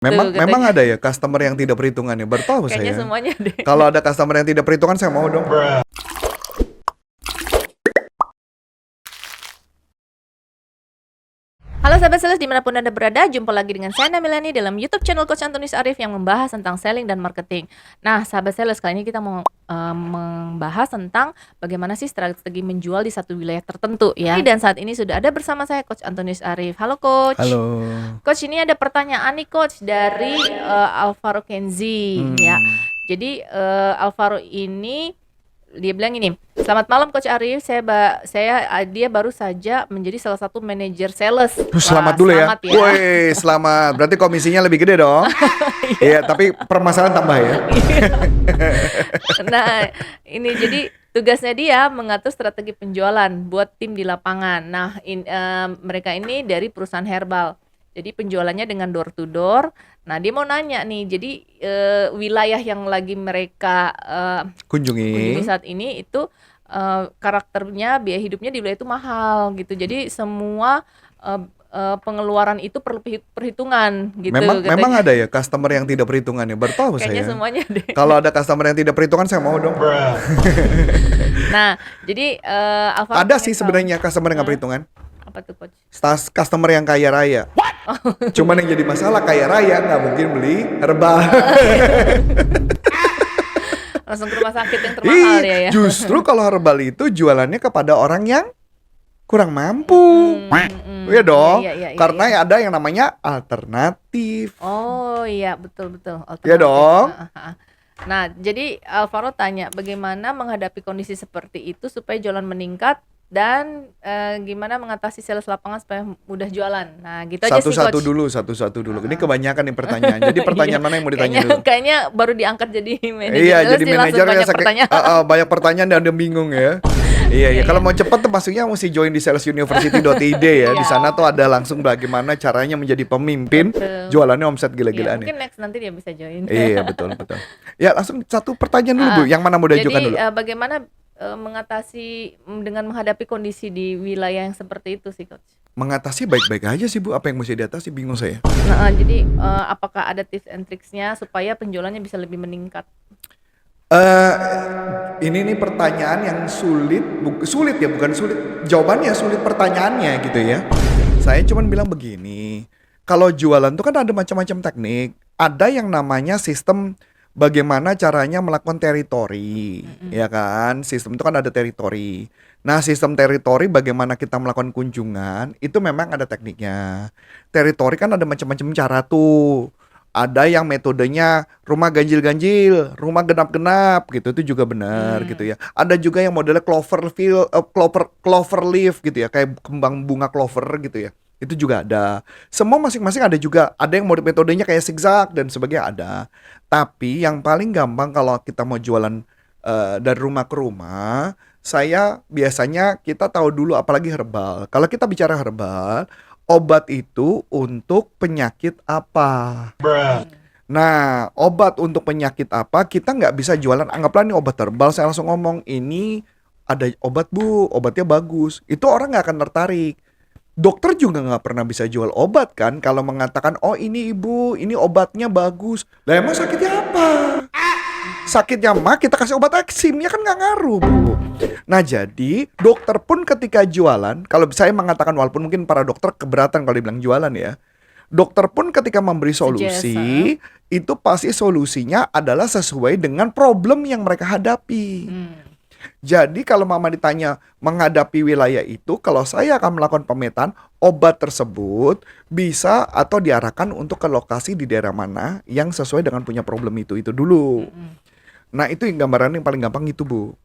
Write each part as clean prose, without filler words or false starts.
Memang Tuh memang katanya. ada ya customer yang tidak perhitungan ya? Baru tahu Kayaknya saya. semuanya deh. Kalau ada customer yang tidak perhitungan saya mau dong. Halo sahabat sales dimanapun Anda berada, jumpa lagi dengan saya Namilani dalam YouTube channel Coach Antonius Arif yang membahas tentang selling dan marketing. Nah sahabat sales, kali ini kita mau membahas tentang bagaimana sih strategi menjual di satu wilayah tertentu ya. Dan saat ini sudah ada bersama saya Coach Antonius Arif. Halo Coach. Halo. Coach, ini ada pertanyaan nih Coach dari Alvaro Kenzi ya. Jadi Alvaro ini dia bilang ini, selamat malam Coach Arif, dia baru saja menjadi salah satu manajer sales. Selamat Wah, dulu ya. selamat ya. Woi, selamat. Berarti komisinya lebih gede dong. Iya, tapi permasalahan tambah ya. Nah, ini jadi tugasnya dia mengatur strategi penjualan buat tim di lapangan. Nah, mereka ini dari perusahaan herbal. Jadi penjualannya dengan door to door. Nah, dia mau nanya nih, jadi wilayah yang lagi mereka kunjungi Kunjungi. saat ini itu karakternya, biaya hidupnya di wilayah itu mahal gitu. Jadi semua pengeluaran itu perlu perhitungan gitu Memang katanya. ada ya customer yang tidak perhitungan ya? Baru tahu Kayaknya saya. semuanya deh. Kalau ada customer yang tidak perhitungan saya mau dong. Nah, jadi Alvaro Ada pengen sih tahu. sebenarnya customer yang nggak perhitungan. Apa tuh Coach? Customer yang kaya raya. Cuman yang jadi masalah kaya raya nggak mungkin beli herbal. Langsung ke rumah sakit yang termahal dia ya. Justru kalau herbal itu jualannya kepada orang yang kurang mampu. Iya dong. Iya, Karena iya. ada yang namanya alternatif. Oh iya, betul Iya alternatif. dong. Nah, jadi Alvaro tanya bagaimana menghadapi kondisi seperti itu supaya jualan meningkat dan gimana mengatasi sales lapangan supaya mudah jualan. Nah, gitu aja sih Satu-satu Coach. dulu. Ini kebanyakan nih pertanyaan. Jadi pertanyaan mana yang mau ditanya dulu? Kayaknya baru diangkat jadi manajer Iya, sales jadi sih langsung manajer banyak pertanyaan. banyak pertanyaan dan dia bingung ya. Iya. Kalau mau cepet tuh maksudnya mesti join di salesuniversity.id ya. Di sana tuh ada langsung bagaimana caranya menjadi pemimpin, Betul. jualannya omset Iya, gila-gilaan ya. mungkin next nanti dia bisa join. Iya, betul. Ya, langsung satu pertanyaan dulu, Bu. Yang mana mau diajukan Jadi dulu? bagaimana mengatasi dengan menghadapi kondisi di wilayah yang seperti itu sih Coach? Mengatasi baik-baik aja sih, Bu. Apa yang mesti diatasi? Bingung saya. Nah, jadi apakah ada tips and tricksnya supaya penjualannya bisa lebih meningkat? Ini nih pertanyaan yang sulit, sulit ya, bukan sulit. Jawabannya sulit, pertanyaannya gitu ya. Saya cuman bilang begini, kalau jualan tuh kan ada macam-macam teknik. Ada yang namanya sistem bagaimana caranya melakukan teritori, ya kan? Sistem itu kan ada teritori. Nah, sistem teritori bagaimana kita melakukan kunjungan, itu memang ada tekniknya. Teritori kan ada macam-macam cara tuh. Ada yang metodenya rumah ganjil-ganjil, rumah genap-genap gitu, itu juga benar gitu ya. Ada juga yang modelnya clover leaf gitu ya, kayak kembang bunga clover gitu ya. Itu juga ada. Semua masing-masing ada juga. Ada yang metodenya kayak zigzag dan sebagainya ada. Tapi yang paling gampang kalau kita mau jualan dari rumah ke rumah, saya biasanya kita tahu dulu apalagi herbal. Kalau kita bicara herbal, obat itu untuk penyakit apa? Nah, obat untuk penyakit apa, kita nggak bisa jualan, anggaplah ini obat herbal, saya langsung ngomong, ini ada obat Bu, obatnya bagus. Itu orang nggak akan tertarik. Dokter juga nggak pernah bisa jual obat kan, kalau mengatakan, oh ini ibu, ini obatnya bagus. Lah emang sakitnya apa? Sakitnya mah kita kasih obat eksim, ya kan nggak ngaruh Bu. Nah jadi dokter pun ketika jualan, kalau saya mengatakan walaupun mungkin para dokter keberatan kalau dibilang jualan ya, dokter pun ketika memberi solusi, itu pasti solusinya adalah sesuai dengan problem yang mereka hadapi. Jadi kalau mama ditanya menghadapi wilayah itu, kalau saya akan melakukan pemetaan, obat tersebut bisa atau diarahkan untuk ke lokasi di daerah mana yang sesuai dengan punya problem itu dulu. Nah itu yang gambaran yang paling gampang itu Bu.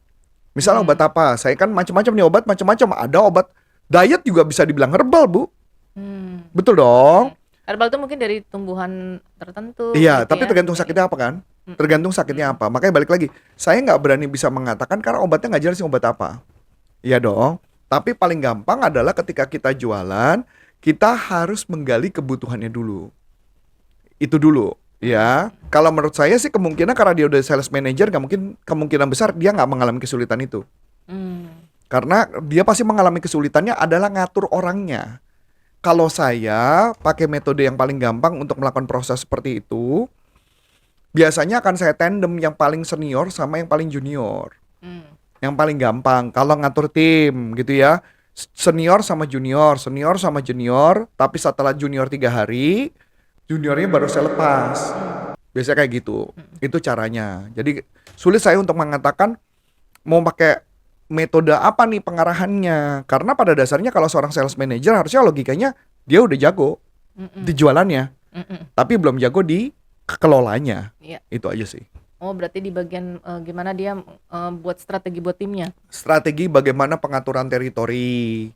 Misalnya obat apa? Saya kan macam-macam nih obat, macam-macam. Ada obat diet juga bisa dibilang herbal Bu. Betul dong? Herbal itu mungkin dari tumbuhan tertentu. Iya, gitu tapi ya. tergantung sakitnya apa kan? Tergantung sakitnya apa. Makanya balik lagi, saya nggak berani bisa mengatakan karena obatnya nggak jelas sih obat apa. Iya dong. Tapi paling gampang adalah ketika kita jualan, kita harus menggali kebutuhannya dulu. Itu dulu. Ya, kalau menurut saya sih kemungkinan karena dia udah sales manager, nggak mungkin, kemungkinan besar dia nggak mengalami kesulitan itu. Karena dia pasti mengalami kesulitannya adalah ngatur orangnya. Kalau saya pakai metode yang paling gampang untuk melakukan proses seperti itu, biasanya akan saya tandem yang paling senior sama yang paling junior. Hmm. Yang paling gampang kalau ngatur tim gitu ya. Senior sama junior, tapi setelah junior 3 hari, juniornya baru saya lepas. Biasanya kayak gitu. Itu caranya. Jadi sulit saya untuk mengatakan mau pakai metode apa nih pengarahannya. Karena pada dasarnya kalau seorang sales manager harusnya logikanya dia udah jago Mm-mm. di jualannya, Mm-mm. tapi belum jago di kelolanya. Iya. Itu aja sih. Oh, berarti di bagian gimana dia buat strategi buat timnya. Strategi bagaimana pengaturan teritori,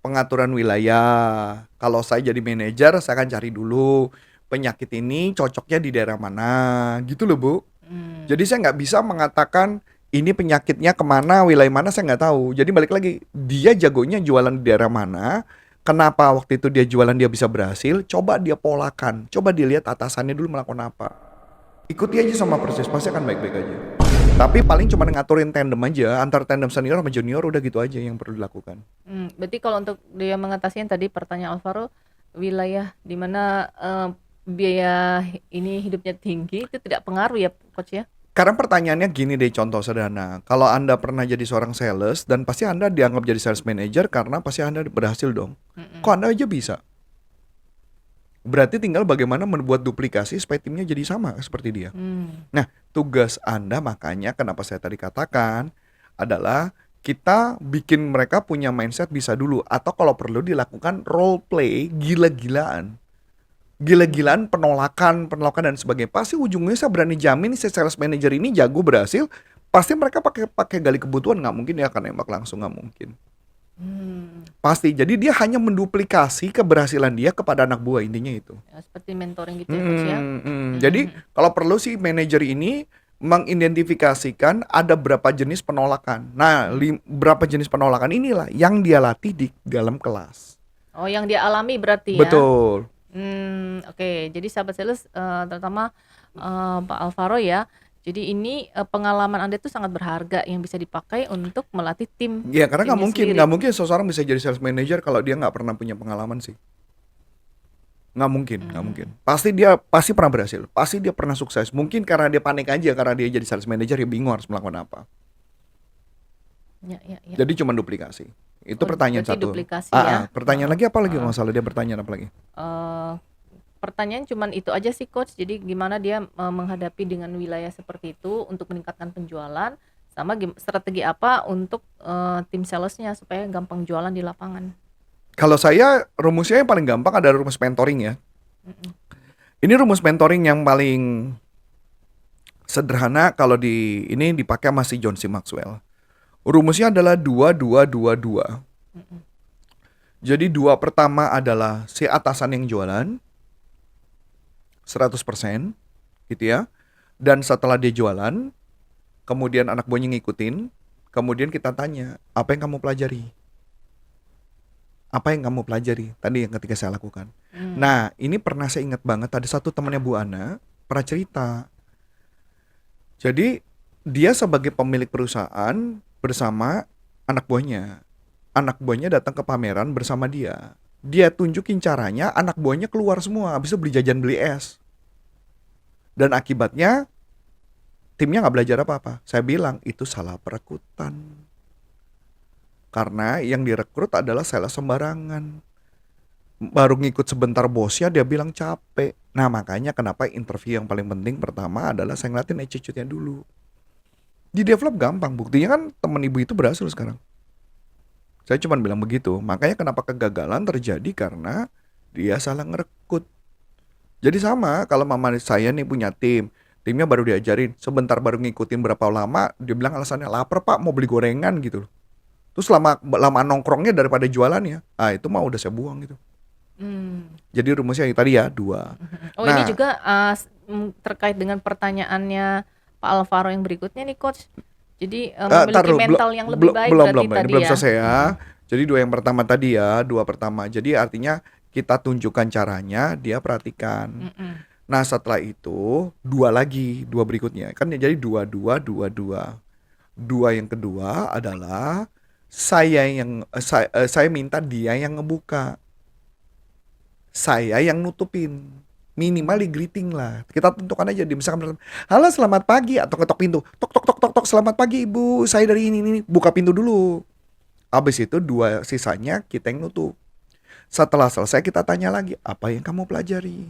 pengaturan wilayah. Kalau saya jadi manajer, saya akan cari dulu penyakit ini cocoknya di daerah mana, gitu loh Bu. Hmm. Jadi saya nggak bisa mengatakan ini penyakitnya kemana, wilayah mana, saya nggak tahu. Jadi balik lagi, dia jagonya jualan di daerah mana, kenapa waktu itu dia jualan dia bisa berhasil, coba dia polakan, coba dilihat atasannya dulu melakukan apa. Ikuti aja sama persis, pasti akan baik-baik aja. Tapi paling cuma ngaturin tandem aja, antar tandem senior sama junior, udah gitu aja yang perlu dilakukan. Berarti kalau untuk dia mengatasi yang tadi pertanyaan Alvaro, wilayah di mana biaya ini hidupnya tinggi itu tidak pengaruh ya coach ya? Karena pertanyaannya gini deh, contoh sederhana. Kalau Anda pernah jadi seorang sales, dan pasti Anda dianggap jadi sales manager karena pasti Anda berhasil dong. Mm-mm. Kok Anda aja bisa? Berarti tinggal bagaimana membuat duplikasi supaya timnya jadi sama seperti dia. Hmm. Nah, tugas Anda makanya kenapa saya tadi katakan adalah kita bikin mereka punya mindset bisa dulu. Atau kalau perlu dilakukan role play gila-gilaan. Gila-gilaan penolakan dan sebagainya. Pasti ujungnya saya berani jamin si sales manager ini jago berhasil. Pasti mereka pakai gali kebutuhan, nggak mungkin ya akan nembak langsung, nggak mungkin. Hmm. Pasti. Jadi dia hanya menduplikasi keberhasilan dia kepada anak buah, intinya itu. Ya, seperti mentoring gitu ya coach ya? Jadi kalau perlu sih manajer ini mengidentifikasikan ada berapa jenis penolakan. Nah, berapa jenis penolakan inilah yang dia latih di dalam kelas. Oh, yang dia alami berarti ya? Betul. Oke. Jadi sahabat sales, terutama Pak Alvaro ya. Jadi ini pengalaman Anda itu sangat berharga yang bisa dipakai untuk melatih tim Ya karena timnya sendiri. nggak mungkin seseorang bisa jadi sales manager kalau dia nggak pernah punya pengalaman sih. Nggak mungkin. Pasti pernah berhasil, pasti dia pernah sukses. Mungkin karena dia panik aja, karena dia jadi sales manager, dia bingung harus melakukan apa. Ya. Jadi cuma duplikasi. Itu Oh, pertanyaan berarti satu. duplikasi ya? Pertanyaan lagi apa lagi kalau nggak salah, dia bertanya apa lagi? Pertanyaan cuman itu aja sih coach. Jadi gimana dia menghadapi dengan wilayah seperti itu untuk meningkatkan penjualan, sama strategi apa untuk tim salesnya supaya gampang jualan di lapangan. Kalau saya rumusnya yang paling gampang ada rumus mentoring ya. Ini rumus mentoring yang paling sederhana kalau ini dipakai masih John C. Maxwell. Rumusnya adalah 2-2-2-2. Jadi 2 pertama adalah si atasan yang jualan 100% gitu ya. Dan setelah dia jualan, kemudian anak buahnya ngikutin, kemudian kita tanya, apa yang kamu pelajari? Apa yang kamu pelajari tadi yang ketika saya lakukan? Nah, ini pernah saya ingat banget, ada satu temannya Bu Ana pernah cerita. Jadi dia sebagai pemilik perusahaan bersama anak buahnya. Anak buahnya datang ke pameran bersama dia. Dia tunjukin caranya, anak buahnya keluar semua, habis itu beli jajan, beli es. Dan akibatnya timnya nggak belajar apa-apa. Saya bilang itu salah perekrutan. Karena yang direkrut adalah sales sembarangan. Baru ngikut sebentar bosnya dia bilang capek. Nah makanya kenapa interview yang paling penting pertama adalah saya ngeliatin attitude-nya dulu. Di develop gampang, buktinya kan temen ibu itu berhasil sekarang. Saya cuma bilang begitu. Makanya kenapa kegagalan terjadi karena dia salah ngerekrut. Jadi sama kalau mama saya nih punya timnya baru diajarin, sebentar baru ngikutin berapa lama, dia bilang alasannya lapar pak, mau beli gorengan gitu loh. Terus lama nongkrongnya daripada jualannya, itu mah udah saya buang gitu. Jadi rumusnya tadi ya 2. Oh, ini juga terkait dengan pertanyaannya Pak Alvaro yang berikutnya nih coach. Jadi memiliki mental yang lebih baik berarti tadi belum ya. selesai ya. Jadi 2 yang pertama tadi ya, 2 pertama. Jadi artinya kita tunjukkan caranya, dia perhatikan. Nah setelah itu 2 lagi, 2 berikutnya kan jadi 2 yang kedua adalah saya minta dia yang ngebuka. saya yang nutupin. Minimal di greeting lah. Kita tentukan aja di misalkan, halo selamat pagi, atau ketok pintu. Tok tok tok tok tok, selamat pagi ibu, saya dari ini. Buka pintu dulu. Habis itu dua sisanya kita yang nutup. Setelah selesai kita tanya lagi, apa yang kamu pelajari?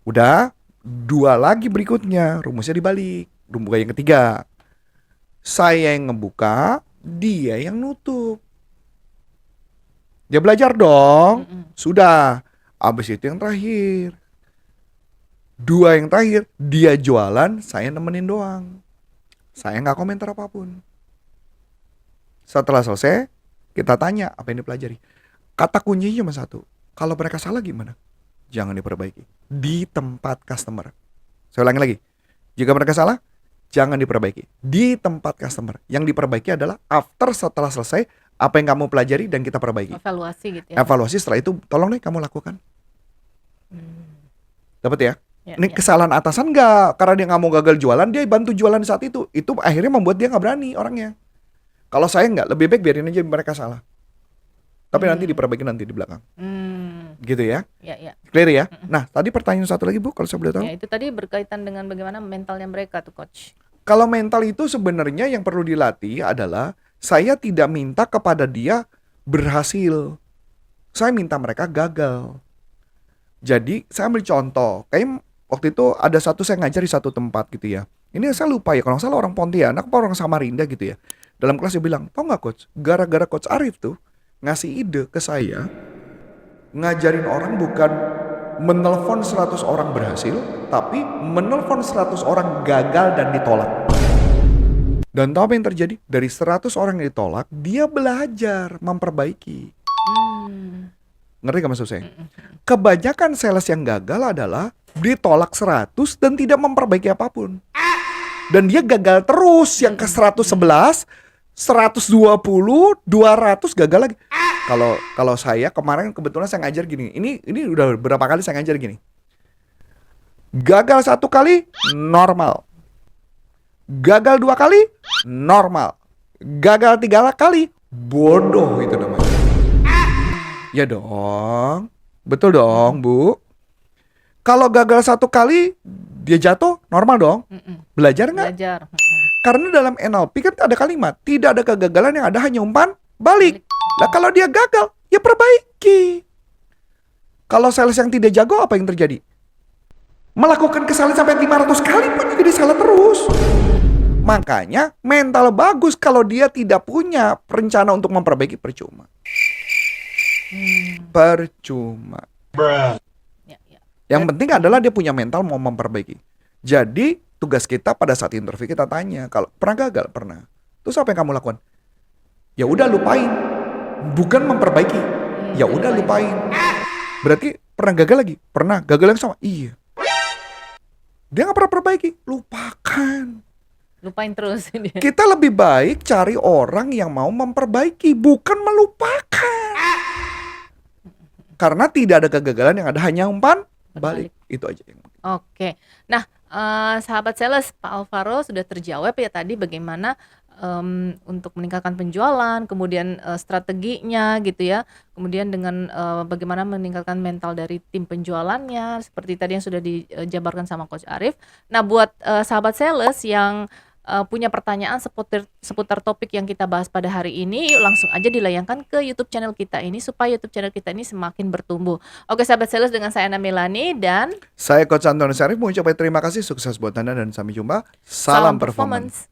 Udah, dua lagi berikutnya, rumusnya dibalik. Rumus yang ketiga, saya yang ngebuka, dia yang nutup. Dia belajar dong. Sudah. Abis itu yang terakhir. Dua yang terakhir, dia jualan, saya nemenin doang. Saya nggak komentar apapun. Setelah selesai, kita tanya apa yang dipelajari. Kata kuncinya cuma satu. Kalau mereka salah gimana? Jangan diperbaiki. Di tempat customer. Saya ulangi lagi. Jika mereka salah, jangan diperbaiki. Di tempat customer. Yang diperbaiki adalah setelah selesai, apa yang kamu pelajari dan kita perbaiki. Evaluasi gitu ya. Evaluasi setelah itu, tolong deh kamu lakukan. Dapat ya? Ya, Ini ya. kesalahan atasan nggak? Karena dia nggak mau gagal jualan, dia bantu jualan di saat itu. Itu akhirnya membuat dia nggak berani orangnya. Kalau saya nggak, lebih baik biarin aja mereka salah. Tapi nanti diperbaiki nanti di belakang. Gitu ya? Ya, ya. Clear ya? Nah, tadi pertanyaan satu lagi Bu, kalau saya boleh tahu. Ya, itu tadi berkaitan dengan bagaimana mentalnya mereka tuh coach. Kalau mental itu sebenarnya yang perlu dilatih adalah saya tidak minta kepada dia berhasil. Saya minta mereka gagal. Jadi saya ambil contoh, kayak waktu itu ada saya ngajar di satu tempat gitu ya. Ini saya lupa ya, kalau nggak salah orang Pontianak apa orang Samarinda gitu ya. Dalam kelas dia bilang, tau nggak coach, gara-gara coach Arif tuh ngasih ide ke saya, ngajarin orang bukan menelpon 100 orang berhasil, tapi menelpon 100 orang gagal dan ditolak. Dan tahu apa yang terjadi? Dari 100 orang yang ditolak, dia belajar memperbaiki. Ngerti gak maksud saya? Kebanyakan sales yang gagal adalah ditolak 100 dan tidak memperbaiki apapun. Dan dia gagal terus, yang ke 111, 120, 200 gagal lagi. Kalau saya kemarin kebetulan saya ngajar gini. Ini udah berapa kali saya ngajar gini. Gagal 1 kali normal. Gagal 2 kali normal. Gagal 3 kali bodoh itu namanya. Ya dong. Betul dong, Bu. Kalau gagal 1 kali dia jatuh normal dong. Belajar nggak? Belajar. Karena dalam NLP kan ada kalimat, tidak ada kegagalan, yang ada hanya umpan balik. Lah kalau dia gagal, ya perbaiki. Kalau sales yang tidak jago, apa yang terjadi? Melakukan kesalahan sampai 500 kali pun juga dia salah terus. Makanya mental bagus kalau dia tidak punya rencana untuk memperbaiki, percuma. Percuma. Ya, ya. Yang penting adalah dia punya mental mau memperbaiki. Jadi tugas kita pada saat interview kita tanya, kalau pernah gagal, pernah. Terus apa yang kamu lakukan? Ya udah lupain. Bukan memperbaiki. Ya udah lupain. Berarti pernah gagal lagi? Pernah. Gagal yang sama? Iya. Dia nggak pernah perbaiki. Lupakan. Lupain terus dia. Kita lebih baik cari orang yang mau memperbaiki, bukan melupakan. Karena tidak ada kegagalan, yang ada hanya umpan balik. Itu aja yang. Oke. Nah, sahabat sales, Pak Alvaro sudah terjawab ya tadi bagaimana untuk meningkatkan penjualan, kemudian strateginya gitu ya, kemudian dengan bagaimana meningkatkan mental dari tim penjualannya, seperti tadi yang sudah dijabarkan sama Coach Arif. Nah, buat sahabat sales yang punya pertanyaan seputar topik yang kita bahas pada hari ini, yuk langsung aja dilayangkan ke YouTube channel kita ini supaya YouTube channel kita ini semakin bertumbuh. Oke, sahabat sales, dengan saya Ana Melani dan Saya Coach Antonius Arif mengucapkan terima kasih, sukses buat Anda dan sampai jumpa. Salam performance.